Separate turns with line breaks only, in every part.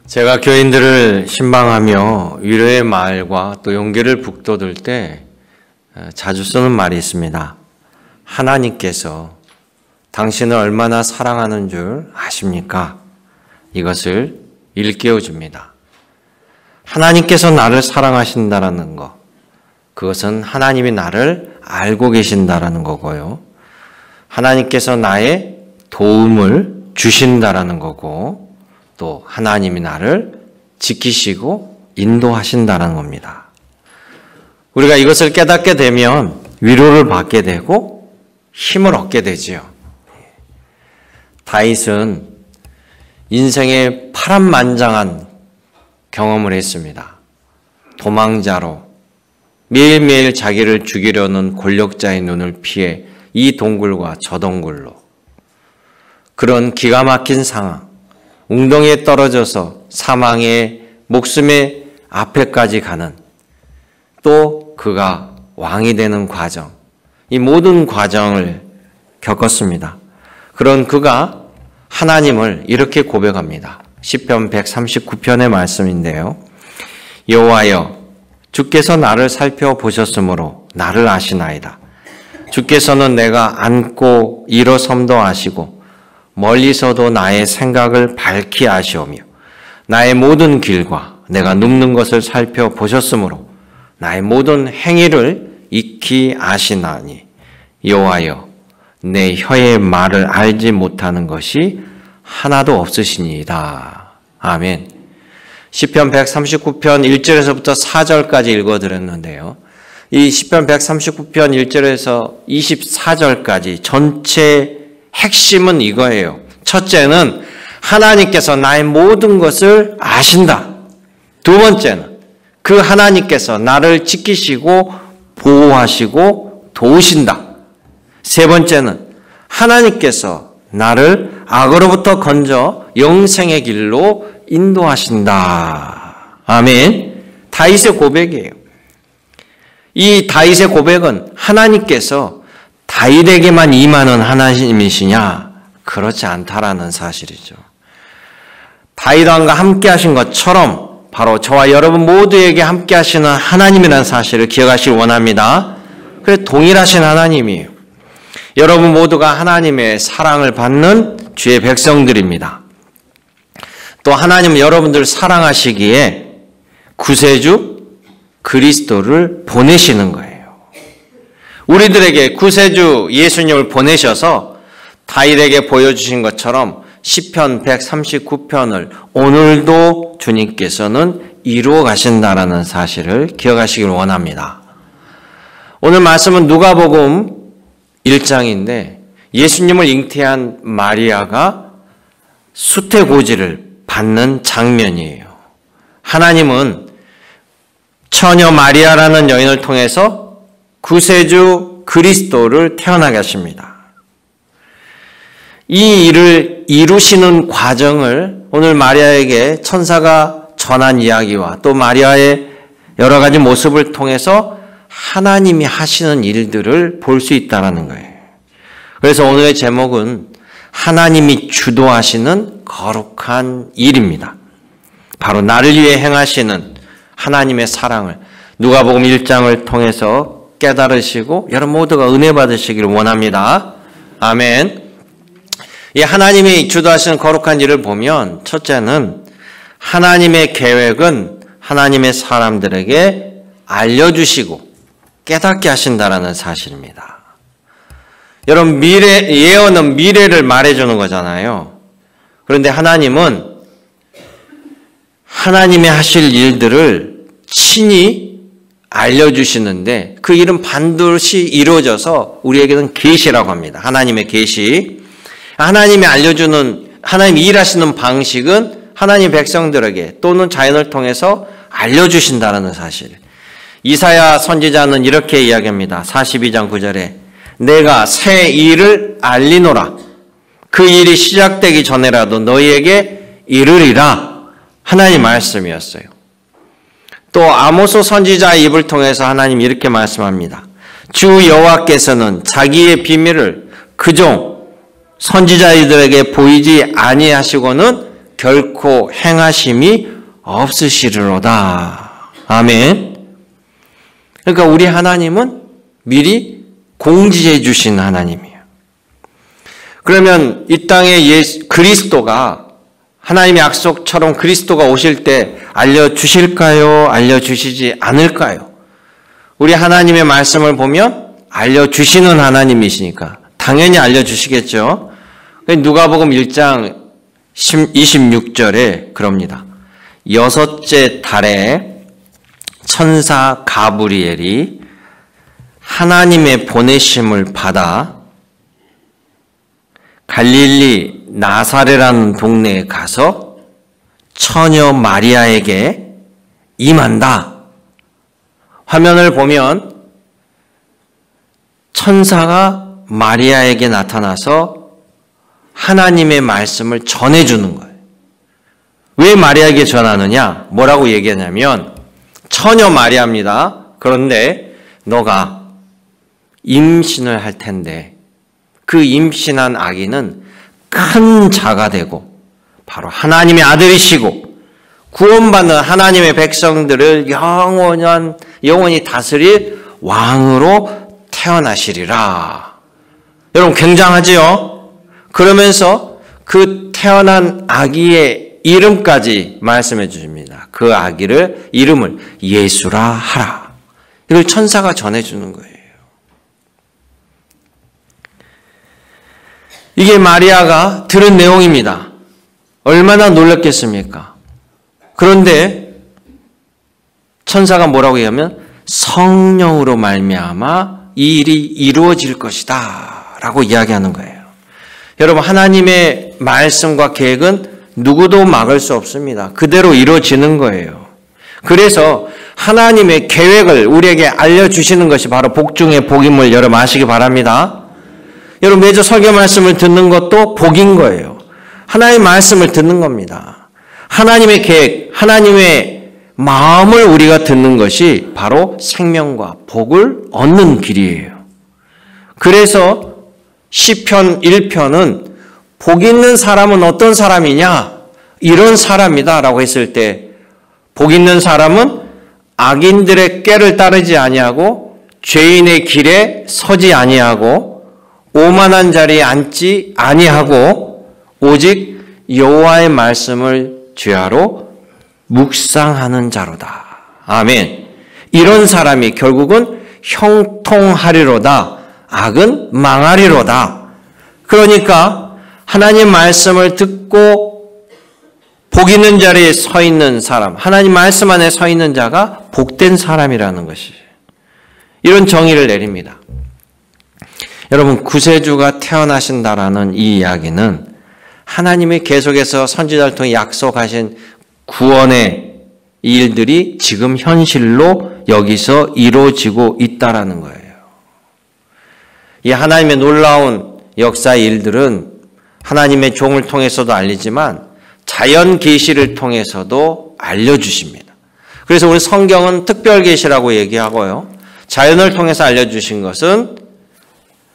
제가 교인들을 신방하며 위로의 말과 또 용기를 북돋을 때 자주 쓰는 말이 있습니다. 하나님께서 당신을 얼마나 사랑하는 줄 아십니까? 이것을 일깨워 줍니다. 하나님께서 나를 사랑하신다라는 것, 그것은 하나님이 나를 알고 계신다라는 거고요. 하나님께서 나의 도움을 주신다라는 거고, 또 하나님이 나를 지키시고 인도하신다는 겁니다. 우리가 이것을 깨닫게 되면 위로를 받게 되고 힘을 얻게 되지요. 다윗은 인생의 파란만장한 경험을 했습니다. 도망자로 매일매일 자기를 죽이려는 권력자의 눈을 피해 이 동굴과 저 동굴로, 그런 기가 막힌 상황, 웅덩이에 떨어져서 사망의 목숨의 앞에까지 가는, 또 그가 왕이 되는 과정, 이 모든 과정을 겪었습니다. 그런 그가 하나님을 이렇게 고백합니다. 시편 139편의 말씀인데요. 여호와여, 주께서 나를 살펴보셨으므로 나를 아시나이다. 주께서는 내가 앉고 일어섬도 아시고 멀리서도 나의 생각을 밝히 아시오며 나의 모든 길과 내가 눕는 것을 살펴보셨으므로 나의 모든 행위를 익히 아시나니 여호와여, 내 혀의 말을 알지 못하는 것이 하나도 없으시니이다. 아멘. 시편 139편 1절에서부터 4절까지 읽어드렸는데요. 이 시편 139편 1절에서 24절까지 전체 핵심은 이거예요. 첫째는 하나님께서 나의 모든 것을 아신다. 두 번째는 그 하나님께서 나를 지키시고 보호하시고 도우신다. 세 번째는 하나님께서 나를 악으로부터 건져 영생의 길로 인도하신다. 아멘. 다윗의 고백이에요. 이 다윗의 고백은 하나님께서 다윗에게만 임하는 하나님이시냐? 그렇지 않다라는 사실이죠. 다윗 왕과 함께 하신 것처럼 바로 저와 여러분 모두에게 함께 하시는 하나님이라는 사실을 기억하시길 원합니다. 그래서 동일하신 하나님이에요. 여러분 모두가 하나님의 사랑을 받는 주의 백성들입니다. 또 하나님은 여러분들 사랑하시기에 구세주 그리스도를 보내시는 거예요. 우리들에게 구세주 예수님을 보내셔서 다윗에게 보여주신 것처럼 시편 139편을 오늘도 주님께서는 이루어 가신다라는 사실을 기억하시길 원합니다. 오늘 말씀은 누가복음 1장인데 예수님을 잉태한 마리아가 수태고지를 받는 장면이에요. 하나님은 처녀 마리아라는 여인을 통해서 구세주 그리스도를 태어나게 하십니다. 이 일을 이루시는 과정을 오늘 마리아에게 천사가 전한 이야기와 또 마리아의 여러 가지 모습을 통해서 하나님이 하시는 일들을 볼 수 있다는 거예요. 그래서 오늘의 제목은 하나님이 주도하시는 거룩한 일입니다. 바로 나를 위해 행하시는 하나님의 사랑을 누가복음 1장을 통해서 깨달으시고 여러분 모두가 은혜 받으시기를 원합니다. 아멘. 이 하나님이 주도하시는 거룩한 일을 보면 첫째는 하나님의 계획은 하나님의 사람들에게 알려주시고 깨닫게 하신다라는 사실입니다. 여러분 예언은 미래를 말해주는 거잖아요. 그런데 하나님은 하나님이 하실 일들을 친히 알려주시는데 그 일은 반드시 이루어져서 우리에게는 계시라고 합니다. 하나님의 계시. 하나님이 알려주는, 하나님이 일하시는 방식은 하나님 백성들에게 또는 자연을 통해서 알려주신다는 사실. 이사야 선지자는 이렇게 이야기합니다. 42장 9절에 내가 새 일을 알리노라. 그 일이 시작되기 전에라도 너희에게 이르리라. 하나님 말씀이었어요. 또 아모스 선지자의 입을 통해서 하나님 이렇게 말씀합니다. 주 여호와께서는 자기의 비밀을 그종 선지자들에게 보이지 아니하시고는 결코 행하심이 없으시리로다. 아멘. 그러니까 우리 하나님은 미리 공지해 주신 하나님이에요. 그러면 이 땅에 그리스도가 하나님의 약속처럼 그리스도가 오실 때 알려주실까요? 알려주시지 않을까요? 우리 하나님의 말씀을 보면 알려주시는 하나님이시니까 당연히 알려주시겠죠. 누가복음 1장 26절에 그럽니다. 여섯째 달에 천사 가브리엘이 하나님의 보내심을 받아 갈릴리 나사렛이라는 동네에 가서 처녀 마리아에게 임한다. 화면을 보면 천사가 마리아에게 나타나서 하나님의 말씀을 전해주는 거예요. 왜 마리아에게 전하느냐? 뭐라고 얘기하냐면 처녀 마리아입니다. 그런데 너가 임신을 할 텐데 그 임신한 아기는 큰 자가 되고 바로 하나님의 아들이시고 구원받는 하나님의 백성들을 영원히 다스릴 왕으로 태어나시리라. 여러분 굉장하지요? 그러면서 그 태어난 아기의 이름까지 말씀해 주십니다. 그 아기를 이름을 예수라 하라. 이걸 천사가 전해주는 거예요. 이게 마리아가 들은 내용입니다. 얼마나 놀랐겠습니까? 그런데 천사가 뭐라고 얘기하면 성령으로 말미암아 이 일이 이루어질 것이다 라고 이야기하는 거예요. 여러분 하나님의 말씀과 계획은 누구도 막을 수 없습니다. 그대로 이루어지는 거예요. 그래서 하나님의 계획을 우리에게 알려주시는 것이 바로 복 중의 복임을 여러분 아시기 바랍니다. 여러분 매주 설교 말씀을 듣는 것도 복인 거예요. 하나님의 말씀을 듣는 겁니다. 하나님의 계획, 하나님의 마음을 우리가 듣는 것이 바로 생명과 복을 얻는 길이에요. 그래서 시편 1편은 복 있는 사람은 어떤 사람이냐? 이런 사람이다 라고 했을 때 복 있는 사람은 악인들의 꾀를 따르지 아니하고 죄인의 길에 서지 아니하고 오만한 자리에 앉지 아니하고 오직 여호와의 말씀을 죄하로 묵상하는 자로다. 아멘. 이런 사람이 결국은 형통하리로다. 악은 망하리로다. 그러니까 하나님 말씀을 듣고 복 있는 자리에 서 있는 사람, 하나님 말씀 안에 서 있는 자가 복된 사람이라는 것이 이런 정의를 내립니다. 여러분 구세주가 태어나신다라는 이 이야기는 하나님이 계속해서 선지자를 통해 약속하신 구원의 일들이 지금 현실로 여기서 이루어지고 있다라는 거예요. 이 하나님의 놀라운 역사의 일들은 하나님의 종을 통해서도 알리지만 자연 계시를 통해서도 알려주십니다. 그래서 우리 성경은 특별 계시라고 얘기하고요. 자연을 통해서 알려주신 것은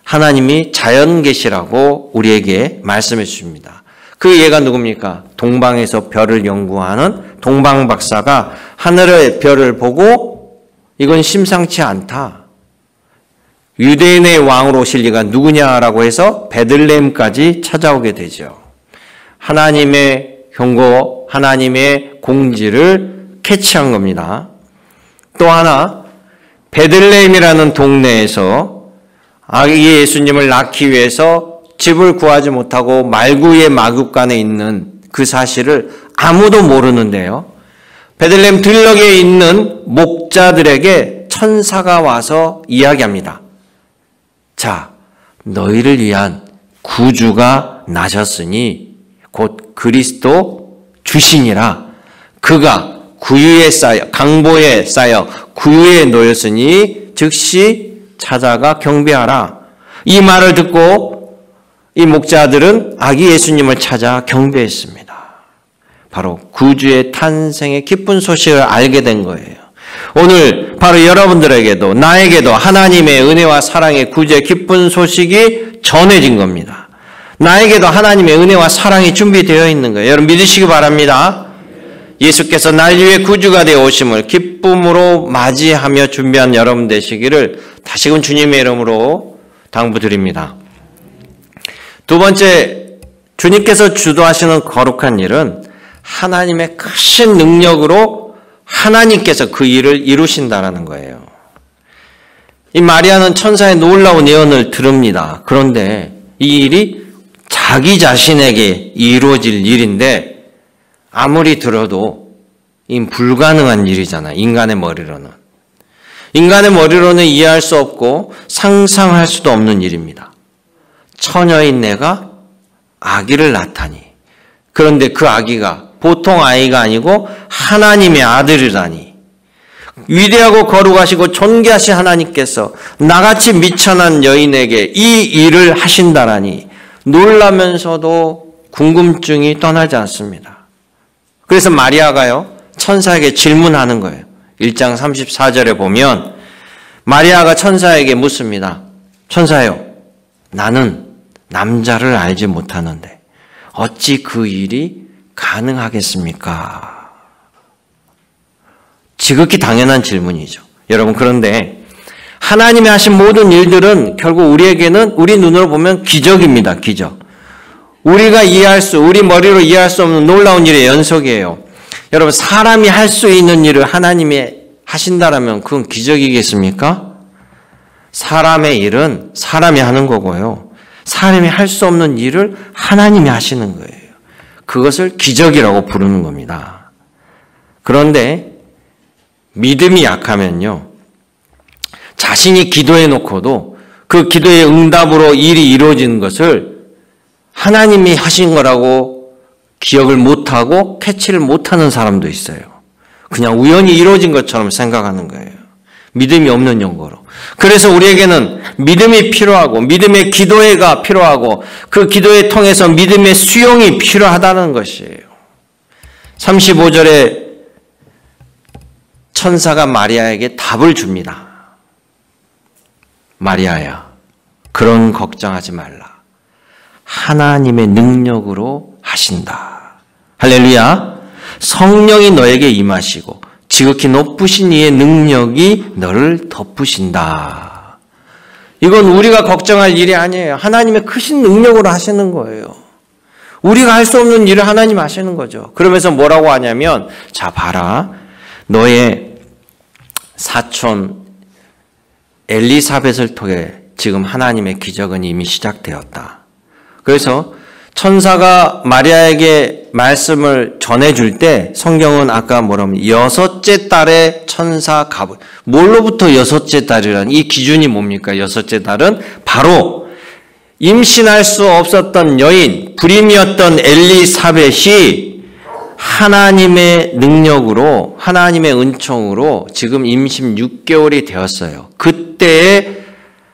하나님이 자연 계시라고 우리에게 말씀해 주십니다. 그 예가 누굽니까? 동방에서 별을 연구하는 동방 박사가 하늘의 별을 보고 이건 심상치 않다. 유대인의 왕으로 오실 리가 누구냐라고 해서 베들레헴까지 찾아오게 되죠. 하나님의 경고, 하나님의 공지를 캐치한 겁니다. 또 하나 베들레헴이라는 동네에서 아기 예수님을 낳기 위해서 집을 구하지 못하고 말구의 마구간에 있는 그 사실을 아무도 모르는데요. 베들레헴 들녘에 있는 목자들에게 천사가 와서 이야기합니다. 자, 너희를 위한 구주가 나셨으니 곧 그리스도 주시니라. 그가 구유에 쌓여 강보에 쌓여 구유에 놓였으니 즉시 찾아가 경배하라. 이 말을 듣고 이 목자들은 아기 예수님을 찾아 경배했습니다. 바로 구주의 탄생의 기쁜 소식을 알게 된 거예요. 오늘 바로 여러분들에게도 나에게도 하나님의 은혜와 사랑의 구주의 기쁜 소식이 전해진 겁니다. 나에게도 하나님의 은혜와 사랑이 준비되어 있는 거예요. 여러분 믿으시기 바랍니다. 예수께서 날 위해 구주가 되어 오심을 기쁨으로 맞이하며 준비한 여러분 되시기를 다시금 주님의 이름으로 당부드립니다. 두 번째, 주님께서 주도하시는 거룩한 일은 하나님의 크신 능력으로 하나님께서 그 일을 이루신다라는 거예요. 이 마리아는 천사의 놀라운 예언을 들읍니다. 그런데 이 일이 자기 자신에게 이루어질 일인데 아무리 들어도 이 불가능한 일이잖아요. 인간의 머리로는. 인간의 머리로는 이해할 수 없고 상상할 수도 없는 일입니다. 처녀인 내가 아기를 낳다니. 그런데 그 아기가 보통 아이가 아니고 하나님의 아들이라니. 위대하고 거룩하시고 존귀하신 하나님께서 나같이 미천한 여인에게 이 일을 하신다라니 놀라면서도 궁금증이 떠나지 않습니다. 그래서 마리아가요, 천사에게 질문하는 거예요. 1장 34절에 보면 마리아가 천사에게 묻습니다. 천사요, 나는 남자를 알지 못하는데 어찌 그 일이 가능하겠습니까? 지극히 당연한 질문이죠. 여러분, 그런데 하나님이 하신 모든 일들은 결국 우리에게는 우리 눈으로 보면 기적입니다. 기적. 우리가 우리 머리로 이해할 수 없는 놀라운 일의 연속이에요. 여러분, 사람이 할 수 있는 일을 하나님이 하신다라면 그건 기적이겠습니까? 사람의 일은 사람이 하는 거고요. 사람이 할 수 없는 일을 하나님이 하시는 거예요. 그것을 기적이라고 부르는 겁니다. 그런데 믿음이 약하면요, 자신이 기도해 놓고도 그 기도의 응답으로 일이 이루어지는 것을 하나님이 하신 거라고 기억을 못하고 캐치를 못하는 사람도 있어요. 그냥 우연히 이루어진 것처럼 생각하는 거예요. 믿음이 없는 연고로. 그래서 우리에게는 믿음이 필요하고 믿음의 기도회가 필요하고 그 기도회 통해서 믿음의 수용이 필요하다는 것이에요. 35절에 천사가 마리아에게 답을 줍니다. 마리아야, 그런 걱정하지 말라. 하나님의 능력으로 하신다. 할렐루야. 성령이 너에게 임하시고 지극히 높으신 이의 능력이 너를 덮으신다. 이건 우리가 걱정할 일이 아니에요. 하나님의 크신 능력으로 하시는 거예요. 우리가 할 수 없는 일을 하나님 하시는 거죠. 그러면서 뭐라고 하냐면, 자 봐라, 너의 사촌 엘리사벳을 통해 지금 하나님의 기적은 이미 시작되었다. 그래서 천사가 마리아에게 말씀을 전해줄 때 성경은 아까 뭐라면 여섯째 달의 천사 가부. 뭘로부터 여섯째 달이라는 이 기준이 뭡니까? 여섯째 달은 바로 임신할 수 없었던 여인, 불임이었던 엘리사벳이 하나님의 능력으로, 하나님의 은총으로 지금 임신 6개월이 되었어요. 그때에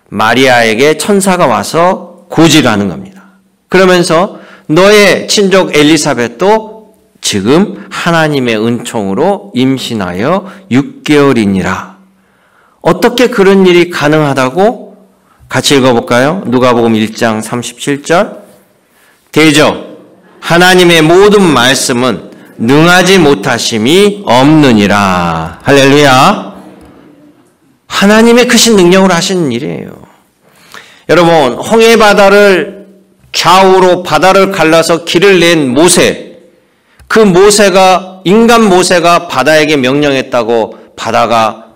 마리아에게 천사가 와서 고지를 하는 겁니다. 그러면서 너의 친족 엘리사벳도 지금 하나님의 은총으로 임신하여 6개월이니라. 어떻게 그런 일이 가능하다고? 같이 읽어볼까요? 누가복음 1장 37절. 대저 하나님의 모든 말씀은 능하지 못하심이 없느니라. 할렐루야. 하나님의 크신 능력으로 하시는 일이에요. 여러분, 홍해바다를 좌우로 바다를 갈라서 길을 낸 모세, 그 모세가, 인간 모세가 바다에게 명령했다고 바다가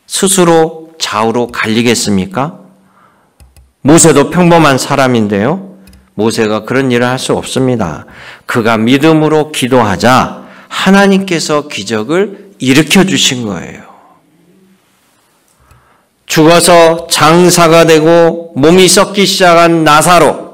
스스로 좌우로 갈리겠습니까? 모세도 평범한 사람인데요. 모세가 그런 일을 할 수 없습니다. 그가 믿음으로 기도하자 하나님께서 기적을 일으켜 주신 거예요. 죽어서 장사가 되고 몸이 썩기 시작한 나사로,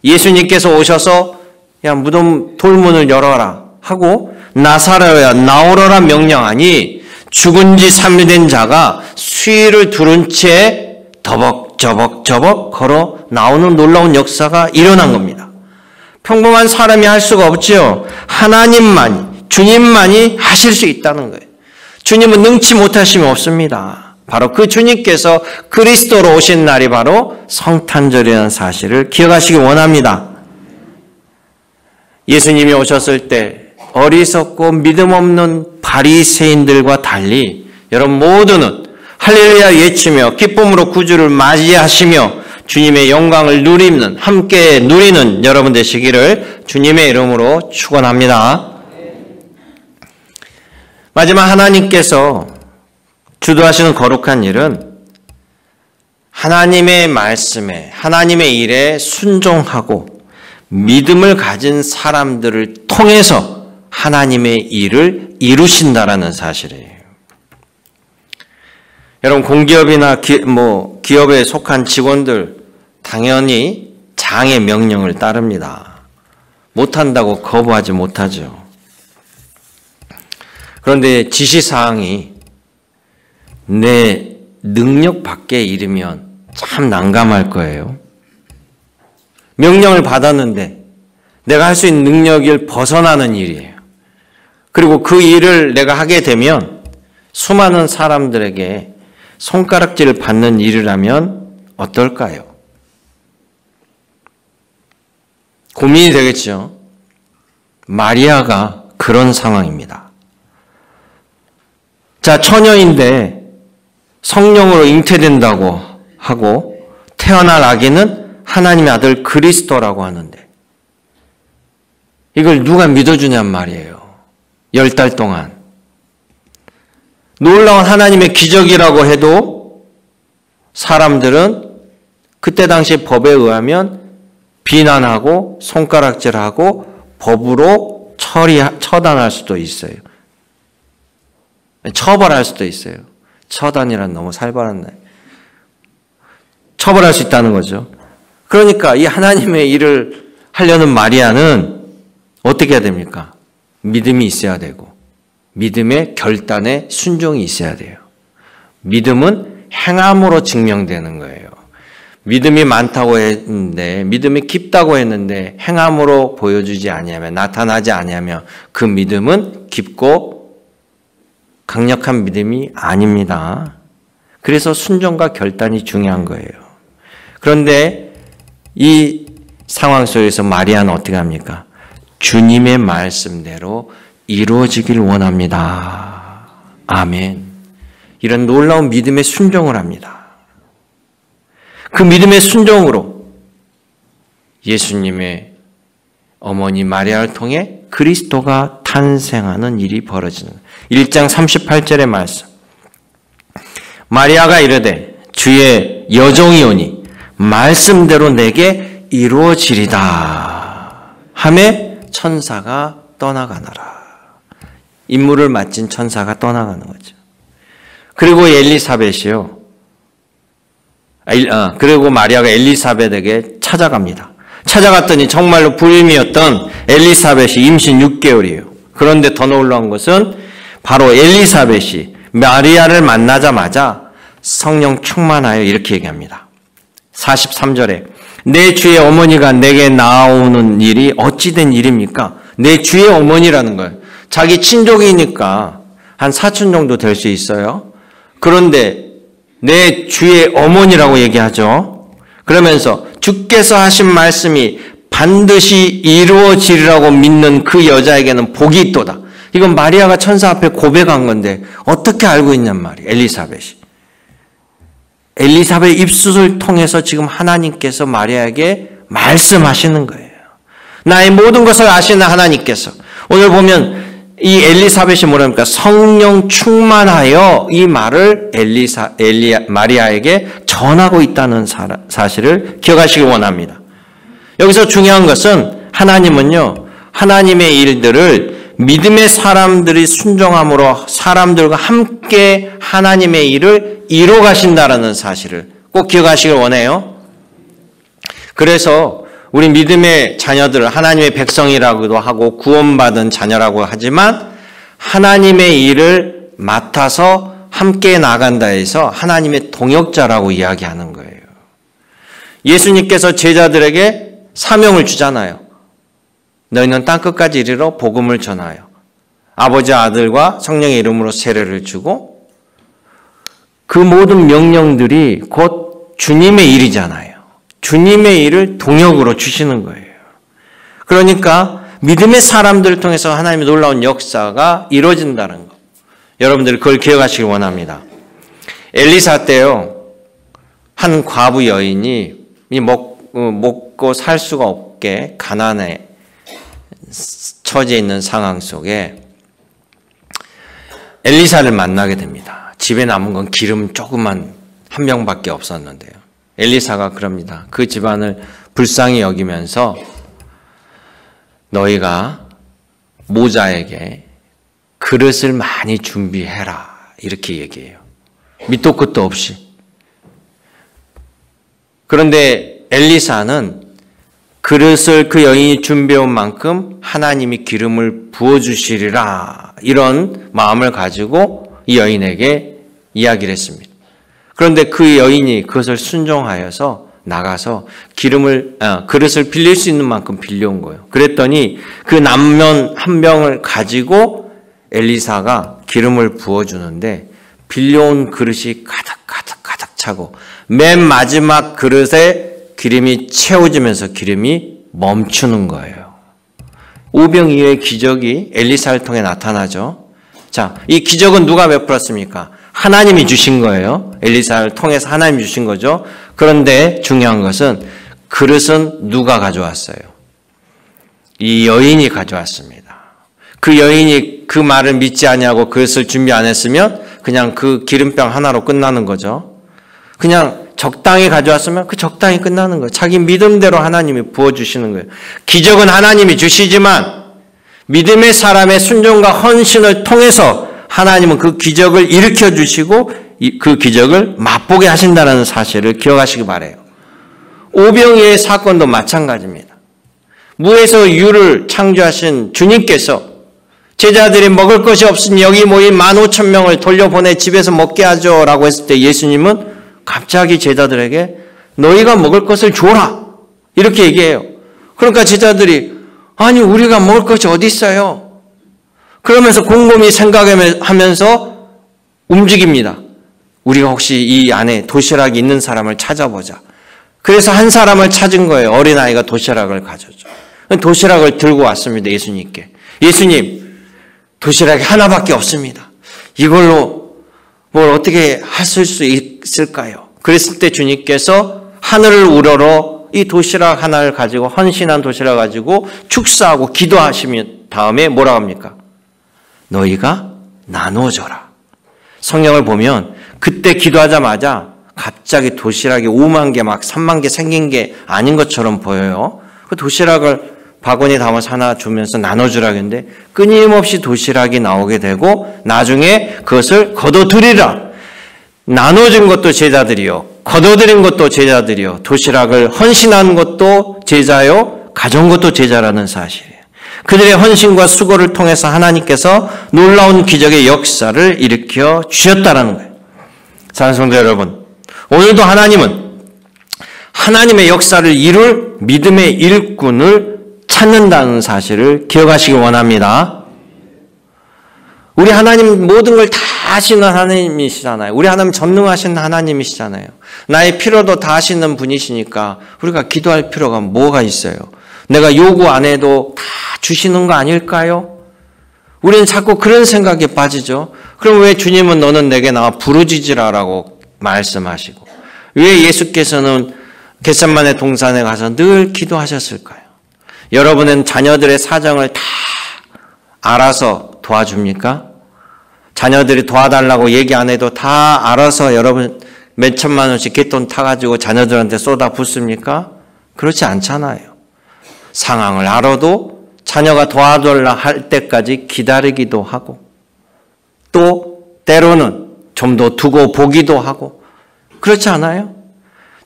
예수님께서 오셔서 야 무덤 돌문을 열어라 하고 나사로야 나오너라 명령하니 죽은 지 3일 된 자가 수의를 두른 채 더벅저벅 걸어 나오는 놀라운 역사가 일어난 겁니다. 평범한 사람이 할 수가 없지요. 하나님만이, 주님만이 하실 수 있다는 거예요. 주님은 능치 못하심이 없습니다. 바로 그 주님께서 그리스도로 오신 날이 바로 성탄절이라는 사실을 기억하시기 원합니다. 예수님이 오셨을 때 어리석고 믿음 없는 바리새인들과 달리 여러분 모두는 할렐루야 외치며 기쁨으로 구주를 맞이하시며 주님의 영광을 누리는 함께 누리는 여러분 되시기를 주님의 이름으로 축원합니다. 마지막 하나님께서 주도하시는 거룩한 일은 하나님의 말씀에 하나님의 일에 순종하고 믿음을 가진 사람들을 통해서 하나님의 일을 이루신다라는 사실이에요. 여러분 공기업이나 기업에 속한 직원들 당연히 장의 명령을 따릅니다. 못한다고 거부하지 못하죠. 그런데 지시사항이 내 능력 밖의 일이면 참 난감할 거예요. 명령을 받았는데 내가 할 수 있는 능력을 벗어나는 일이에요. 그리고 그 일을 내가 하게 되면 수많은 사람들에게 손가락질을 받는 일이라면 어떨까요? 고민이 되겠죠. 마리아가 그런 상황입니다. 자, 처녀인데 성령으로 잉태된다고 하고 태어날 아기는 하나님의 아들 그리스도라고 하는데 이걸 누가 믿어주냔 말이에요. 10달 동안. 놀라운 하나님의 기적이라고 해도 사람들은 그때 당시 법에 의하면 비난하고 손가락질하고 법으로 처단할 수도 있어요. 처벌할 수도 있어요. 처단이란 너무 살벌한 날. 처벌할 수 있다는 거죠. 그러니까 이 하나님의 일을 하려는 마리아는 어떻게 해야 됩니까? 믿음이 있어야 되고 믿음의 결단에 순종이 있어야 돼요. 믿음은 행함으로 증명되는 거예요. 믿음이 많다고 했는데 믿음이 깊다고 했는데 행함으로 보여주지 아니하면 나타나지 아니하면 그 믿음은 깊고 강력한 믿음이 아닙니다. 그래서 순종과 결단이 중요한 거예요. 그런데 이 상황 속에서 마리아는 어떻게 합니까? 주님의 말씀대로 이루어지길 원합니다. 아멘. 이런 놀라운 믿음의 순종을 합니다. 그 믿음의 순종으로 예수님의 어머니 마리아를 통해 그리스도가 탄생하는 일이 벌어지는 1장 38절의 말씀. 마리아가 이르되 주의 여종이오니 말씀대로 내게 이루어지리다 하매 천사가 떠나가느라. 임무를 마친 천사가 떠나가는 거죠. 그리고 엘리사벳이요. 그리고 마리아가 엘리사벳에게 찾아갑니다. 찾아갔더니 정말로 불임이었던 엘리사벳이 임신 6개월이에요. 그런데 더 놀라운 것은 바로 엘리사벳이 마리아를 만나자마자 성령 충만하여 이렇게 얘기합니다. 43절에 내 주의 어머니가 내게 나오는 일이 어찌된 일입니까? 내 주의 어머니라는 거예요. 자기 친족이니까 한 사촌 정도 될 수 있어요. 그런데 내 주의 어머니라고 얘기하죠. 그러면서 주께서 하신 말씀이 반드시 이루어지리라고 믿는 그 여자에게는 복이 있도다. 이건 마리아가 천사 앞에 고백한 건데 어떻게 알고 있냔 말이에요. 엘리사벳 입술을 통해서 지금 하나님께서 마리아에게 말씀하시는 거예요. 나의 모든 것을 아시는 하나님께서. 오늘 보면 이 엘리사벳이 뭐랍니까? 성령 충만하여 이 말을 마리아에게 전하고 있다는 사실을 기억하시기 원합니다. 여기서 중요한 것은 하나님은요, 하나님의 일들을 믿음의 사람들이 순종함으로 사람들과 함께 하나님의 일을 이루어 가신다라는 사실을 꼭 기억하시길 원해요. 그래서 우리 믿음의 자녀들을 하나님의 백성이라고도 하고 구원받은 자녀라고 하지만 하나님의 일을 맡아서 함께 나간다 해서 하나님의 동역자라고 이야기하는 거예요. 예수님께서 제자들에게 사명을 주잖아요. 너희는 땅끝까지 이르러 복음을 전하여 아버지 아들과 성령의 이름으로 세례를 주고 그 모든 명령들이 곧 주님의 일이잖아요. 주님의 일을 동역으로 주시는 거예요. 그러니까 믿음의 사람들을 통해서 하나님의 놀라운 역사가 이루어진다는 것. 여러분들 그걸 기억하시길 원합니다. 엘리사 때요, 한 과부 여인이 먹고 살 수가 없게 가난에 처져 있는 상황 속에 엘리사를 만나게 됩니다. 집에 남은 건 기름 조금만 한 병밖에 없었는데요. 엘리사가 그럽니다. 그 집안을 불쌍히 여기면서 너희가 모자에게 그릇을 많이 준비해라. 이렇게 얘기해요. 밑도 끝도 없이. 그런데 엘리사는 그릇을 그 여인이 준비해온 만큼 하나님이 기름을 부어주시리라. 이런 마음을 가지고 이 여인에게 이야기를 했습니다. 그런데 그 여인이 그것을 순종하여서 나가서 그릇을 빌릴 수 있는 만큼 빌려온 거예요. 그랬더니 그 남면 한 병을 가지고 엘리사가 기름을 부어주는데 빌려온 그릇이 가득 차고 맨 마지막 그릇에 기름이 채워지면서 기름이 멈추는 거예요. 오병이어의 기적이 엘리사를 통해 나타나죠. 자, 이 기적은 누가 베풀었습니까? 하나님이 주신 거예요. 엘리사를 통해서 하나님이 주신 거죠. 그런데 중요한 것은 그릇은 누가 가져왔어요? 이 여인이 가져왔습니다. 그 여인이 그 말을 믿지 아니하고 그릇을 준비 안 했으면 그냥 그 기름병 하나로 끝나는 거죠. 그냥 적당히 가져왔으면 그 적당히 끝나는 거예요. 자기 믿음대로 하나님이 부어주시는 거예요. 기적은 하나님이 주시지만 믿음의 사람의 순종과 헌신을 통해서 하나님은 그 기적을 일으켜 주시고 그 기적을 맛보게 하신다는 사실을 기억하시기 바라요. 오병이어의 사건도 마찬가지입니다. 무에서 유를 창조하신 주님께서 제자들이 먹을 것이 없으니 여기 모인 15,000명을 돌려보내 집에서 먹게 하죠 라고 했을 때 예수님은 갑자기 제자들에게 너희가 먹을 것을 줘라 이렇게 얘기해요. 그러니까 제자들이 아니 우리가 먹을 것이 어디 있어요? 그러면서 곰곰이 생각하면서 움직입니다. 우리가 혹시 이 안에 도시락이 있는 사람을 찾아보자. 그래서 한 사람을 찾은 거예요. 어린아이가 도시락을 가져줘. 도시락을 들고 왔습니다. 예수님께. 예수님, 도시락이 하나밖에 없습니다. 이걸로 뭘 어떻게 하실 수 있을까요? 그랬을 때 주님께서 하늘을 우러러 이 도시락 하나를 가지고 헌신한 도시락 가지고 축사하고 기도하시면 다음에 뭐라고 합니까? 너희가 나눠줘라. 성경을 보면 그때 기도하자마자 갑자기 도시락이 5만 개 막 3만 개 생긴 게 아닌 것처럼 보여요. 그 도시락을 바구니에 담아서 하나 주면서 나눠주라고 했는데 끊임없이 도시락이 나오게 되고 나중에 그것을 거둬들이라. 나눠준 것도 제자들이요. 거둬들인 것도 제자들이요. 도시락을 헌신한 것도 제자요. 가져온 것도 제자라는 사실이에요. 그들의 헌신과 수고를 통해서 하나님께서 놀라운 기적의 역사를 일으켜 주셨다는 거예요. 사랑하는 성도 여러분, 오늘도 하나님은 하나님의 역사를 이룰 믿음의 일꾼을 찾는다는 사실을 기억하시기 원합니다. 우리 하나님 모든 걸 다 아시는 하나님이시잖아요. 우리 하나님 전능하신 하나님이시잖아요. 나의 필요도 다 아시는 분이시니까 우리가 기도할 필요가 뭐가 있어요? 내가 요구 안 해도 다 주시는 거 아닐까요? 우리는 자꾸 그런 생각에 빠지죠. 그럼 왜 주님은 너는 내게 나와 부르짖으라라고 말씀하시고 왜 예수께서는 겟세마네 동산에 가서 늘 기도하셨을까요? 여러분은 자녀들의 사정을 다 알아서 도와줍니까? 자녀들이 도와달라고 얘기 안 해도 다 알아서 여러분 몇 천만 원씩 갯돈 타가지고 자녀들한테 쏟아붓습니까? 그렇지 않잖아요. 상황을 알아도 자녀가 도와달라 할 때까지 기다리기도 하고 또 때로는 좀 더 두고 보기도 하고 그렇지 않아요?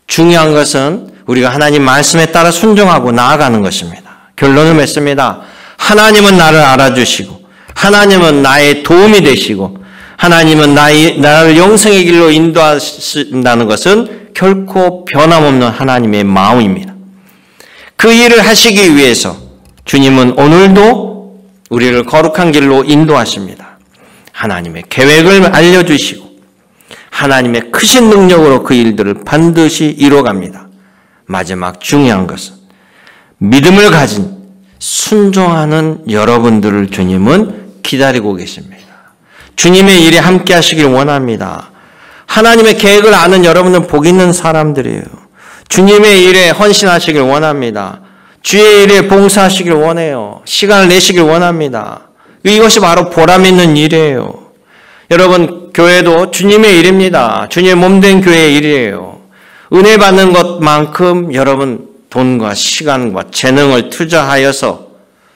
중요한 것은 우리가 하나님 말씀에 따라 순종하고 나아가는 것입니다. 결론을 맺습니다. 하나님은 나를 알아주시고 하나님은 나의 도움이 되시고 하나님은 나를 영생의 길로 인도하신다는 것은 결코 변함없는 하나님의 마음입니다. 그 일을 하시기 위해서 주님은 오늘도 우리를 거룩한 길로 인도하십니다. 하나님의 계획을 알려주시고 하나님의 크신 능력으로 그 일들을 반드시 이뤄갑니다. 마지막 중요한 것은 믿음을 가진 순종하는 여러분들을 주님은 기다리고 계십니다. 주님의 일에 함께 하시길 원합니다. 하나님의 계획을 아는 여러분은 복 있는 사람들이에요. 주님의 일에 헌신하시길 원합니다. 주의 일에 봉사하시길 원해요. 시간을 내시길 원합니다. 이것이 바로 보람 있는 일이에요. 여러분, 교회도 주님의 일입니다. 주님의 몸된 교회의 일이에요. 은혜 받는 것만큼 여러분 돈과 시간과 재능을 투자하여서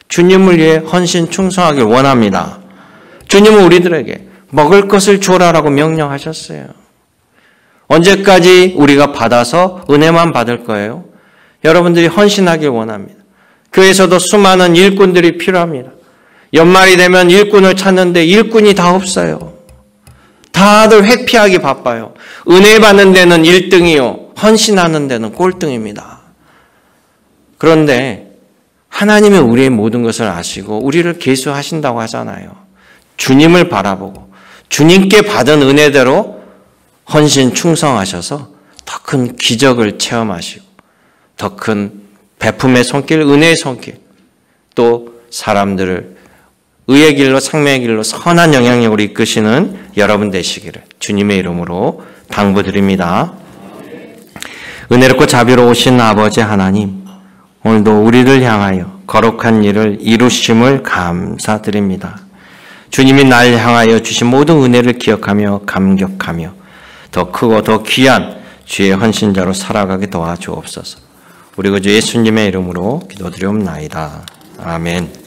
주님을 위해 헌신 충성하길 원합니다. 주님은 우리들에게 먹을 것을 주라라고 명령하셨어요. 언제까지 우리가 받아서 은혜만 받을 거예요? 여러분들이 헌신하길 원합니다. 교회에서도 수많은 일꾼들이 필요합니다. 연말이 되면 일꾼을 찾는데 일꾼이 다 없어요. 다들 회피하기 바빠요. 은혜 받는 데는 1등이요. 헌신하는 데는 꼴등입니다. 그런데 하나님은 우리의 모든 것을 아시고 우리를 계수하신다고 하잖아요. 주님을 바라보고 주님께 받은 은혜대로 헌신 충성하셔서 더 큰 기적을 체험하시고 더 큰 베품의 손길, 은혜의 손길, 또 사람들을 의의 길로 생명의 길로 선한 영향력으로 이끄시는 여러분 되시기를 주님의 이름으로 당부드립니다. 은혜롭고 자비로우신 아버지 하나님, 오늘도 우리를 향하여 거룩한 일을 이루심을 감사드립니다. 주님이 날 향하여 주신 모든 은혜를 기억하며 감격하며 더 크고 더 귀한 주의 헌신자로 살아가게 도와주옵소서. 우리 구주 예수님의 이름으로 기도드리옵나이다. 아멘.